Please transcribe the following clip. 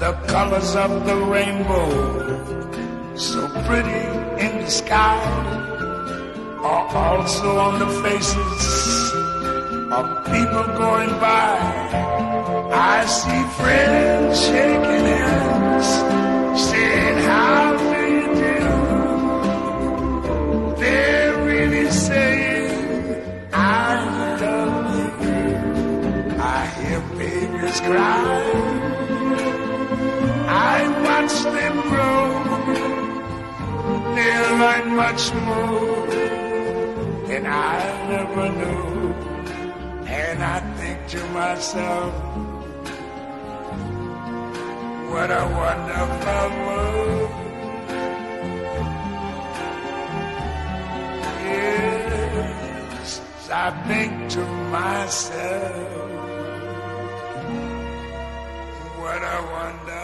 the colors of the rainbow, so pretty in the sky, are also on the faces of people going by. I see friends shaking hands, saying, how do you do? They're really saying, I love you. I hear babies cry, I watch them grow. They learn much more than I never knew. And I think to myself, what a wonderful world. Yes, I think to myself, what a wonderful